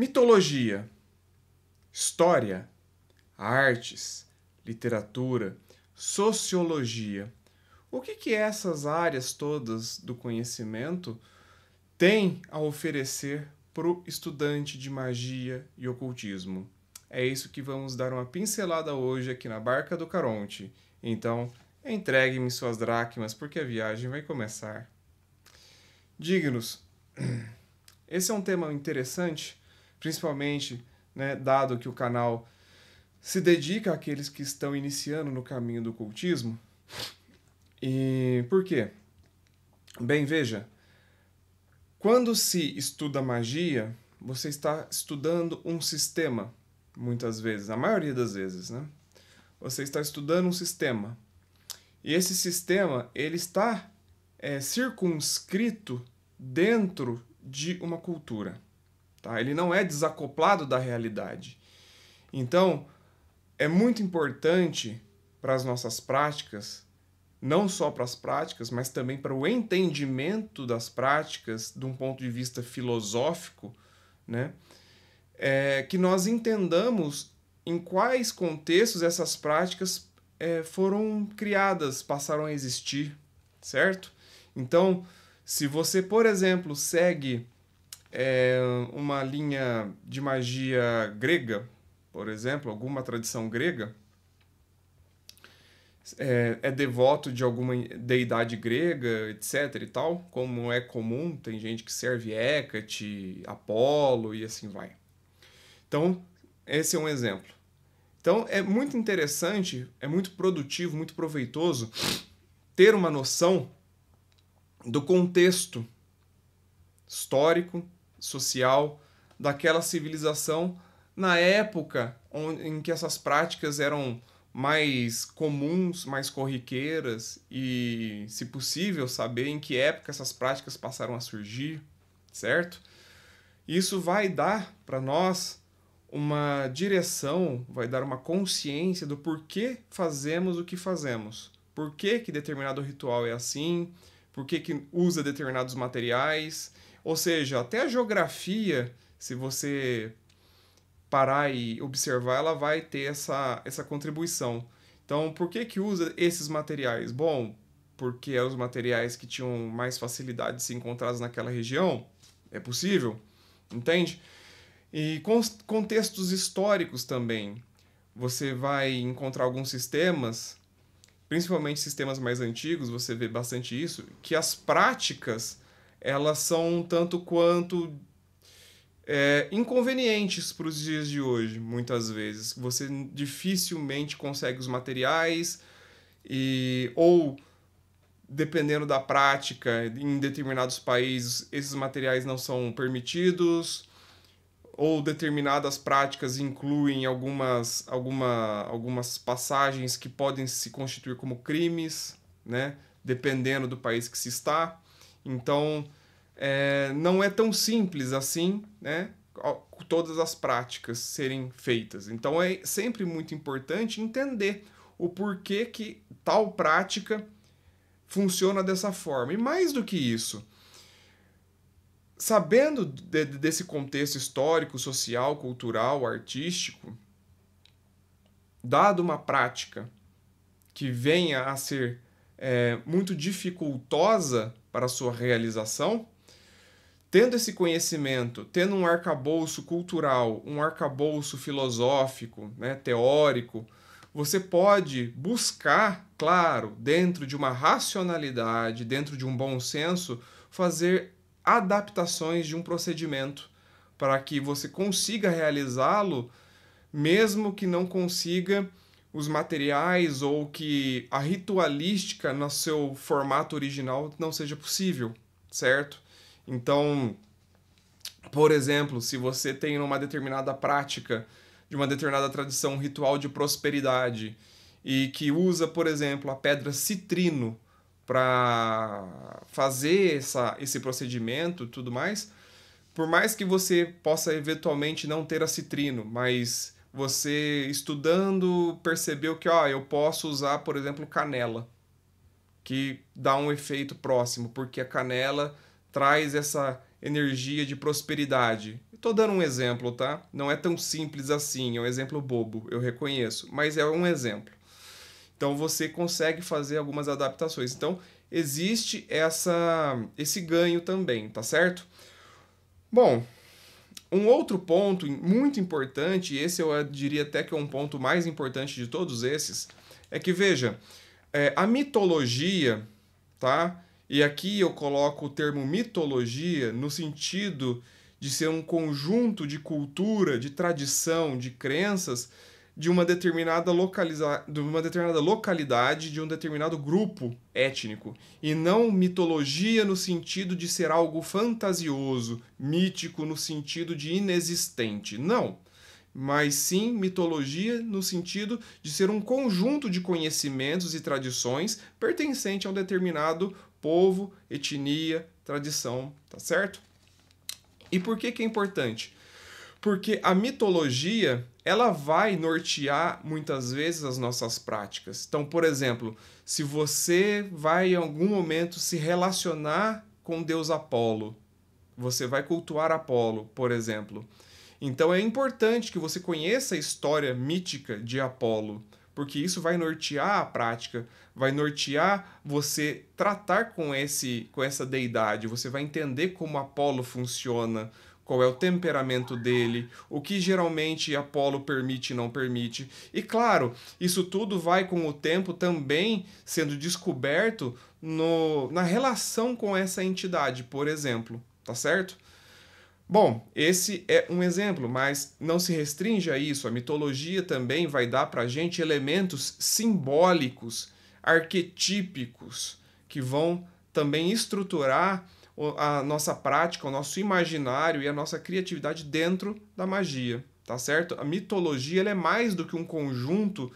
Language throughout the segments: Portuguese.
Mitologia, história, artes, literatura, sociologia. O que essas áreas todas do conhecimento têm a oferecer para o estudante de magia e ocultismo? É isso que vamos dar uma pincelada hoje aqui na Barca do Caronte. Então, entregue-me suas dracmas porque a viagem vai começar. Dignos, esse é um tema interessante, principalmente, né, dado que o canal se dedica àqueles que estão iniciando no caminho do ocultismo. E por quê? Bem, veja, quando se estuda magia, você está estudando um sistema, muitas vezes, a maioria das vezes, né? Você está estudando um sistema. E esse sistema, ele está circunscrito dentro de uma cultura. Tá? Ele não é desacoplado da realidade. Então, é muito importante para as nossas práticas, não só para as práticas, mas também para o entendimento das práticas de um ponto de vista filosófico, né? Que nós entendamos em quais contextos essas práticas foram criadas, passaram a existir, certo? Então, se você, por exemplo, segue uma linha de magia grega, por exemplo, alguma tradição grega, é devoto de alguma deidade grega, etc e tal, como é comum, tem gente que serve Hécate, Apolo e assim vai. Então, esse é um exemplo. Então, é muito interessante, é muito produtivo, muito proveitoso ter uma noção do contexto histórico, social, daquela civilização na época em que essas práticas eram mais comuns, mais corriqueiras e, se possível, saber em que época essas práticas passaram a surgir, certo? Isso vai dar para nós uma direção, vai dar uma consciência do porquê fazemos o que fazemos. Por que determinado ritual é assim, por que usa determinados materiais. Ou seja, até a geografia, se você parar e observar, ela vai ter essa contribuição. Então, por que usa esses materiais? Bom, porque eram os materiais que tinham mais facilidade de ser encontrados naquela região? É possível, entende? E contextos históricos também. Você vai encontrar alguns sistemas, principalmente sistemas mais antigos, você vê bastante isso, que as práticas elas são tanto quanto inconvenientes para os dias de hoje, muitas vezes. Você dificilmente consegue os materiais ou, dependendo da prática, em determinados países, esses materiais não são permitidos, ou determinadas práticas incluem algumas passagens que podem se constituir como crimes, né? Dependendo do país que se está. Então, não é tão simples assim, né? Todas as práticas serem feitas. Então, é sempre muito importante entender o porquê que tal prática funciona dessa forma. E mais do que isso, sabendo desse contexto histórico, social, cultural, artístico, dado uma prática que venha a ser muito dificultosa para a sua realização, tendo esse conhecimento, tendo um arcabouço cultural, um arcabouço filosófico, né, teórico, você pode buscar, claro, dentro de uma racionalidade, dentro de um bom senso, fazer adaptações de um procedimento para que você consiga realizá-lo, mesmo que não consiga os materiais ou que a ritualística no seu formato original não seja possível, certo? Então, por exemplo, se você tem uma determinada prática de uma determinada tradição, um ritual de prosperidade e que usa, por exemplo, a pedra citrino para fazer esse procedimento e tudo mais, por mais que você possa eventualmente não ter a citrino, mas você estudando percebeu que eu posso usar, por exemplo, canela, que dá um efeito próximo, porque a canela traz essa energia de prosperidade. Tô dando um exemplo, tá? Não é tão simples assim, é um exemplo bobo, eu reconheço, mas é um exemplo. Então você consegue fazer algumas adaptações. Então existe esse ganho também, tá certo? Bom, um outro ponto muito importante, e esse eu diria até que é um ponto mais importante de todos esses, é que veja, a mitologia, tá? E aqui eu coloco o termo mitologia no sentido de ser um conjunto de cultura, de tradição, de crenças de uma determinada localidade, de um determinado grupo étnico, e não mitologia no sentido de ser algo fantasioso, mítico no sentido de inexistente. Não, mas sim mitologia no sentido de ser um conjunto de conhecimentos e tradições pertencente a um determinado povo, etnia, tradição, tá certo? E por que que é importante? Porque a mitologia, ela vai nortear muitas vezes as nossas práticas. Então, por exemplo, se você vai em algum momento se relacionar com o deus Apolo, você vai cultuar Apolo, por exemplo. Então é importante que você conheça a história mítica de Apolo, porque isso vai nortear a prática, vai nortear você tratar com essa deidade, você vai entender como Apolo funciona, qual é o temperamento dele, o que geralmente Apolo permite e não permite. E claro, isso tudo vai com o tempo também sendo descoberto na relação com essa entidade, por exemplo, tá certo? Bom, esse é um exemplo, mas não se restringe a isso. A mitologia também vai dar para a gente elementos simbólicos, arquetípicos, que vão também estruturar a nossa prática, o nosso imaginário e a nossa criatividade dentro da magia, tá certo? A mitologia ela é mais do que um conjunto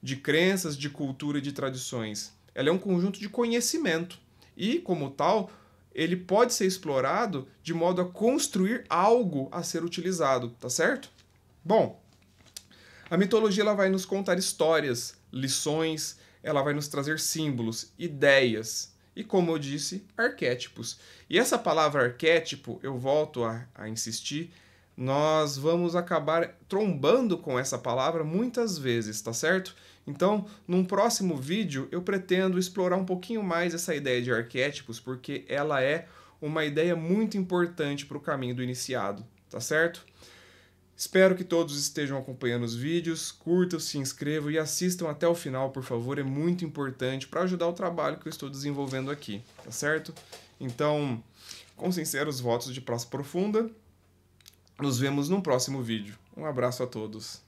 de crenças, de cultura e de tradições. Ela é um conjunto de conhecimento e, como tal, ele pode ser explorado de modo a construir algo a ser utilizado, tá certo? Bom, a mitologia ela vai nos contar histórias, lições, ela vai nos trazer símbolos, ideias e, como eu disse, arquétipos. E essa palavra arquétipo, eu volto a insistir, nós vamos acabar trombando com essa palavra muitas vezes, tá certo? Então, num próximo vídeo, eu pretendo explorar um pouquinho mais essa ideia de arquétipos, porque ela é uma ideia muito importante para o caminho do iniciado, tá certo? Espero que todos estejam acompanhando os vídeos, curtam, se inscrevam e assistam até o final, por favor, é muito importante para ajudar o trabalho que eu estou desenvolvendo aqui, tá certo? Então, com sinceros votos de praça profunda, nos vemos no próximo vídeo. Um abraço a todos.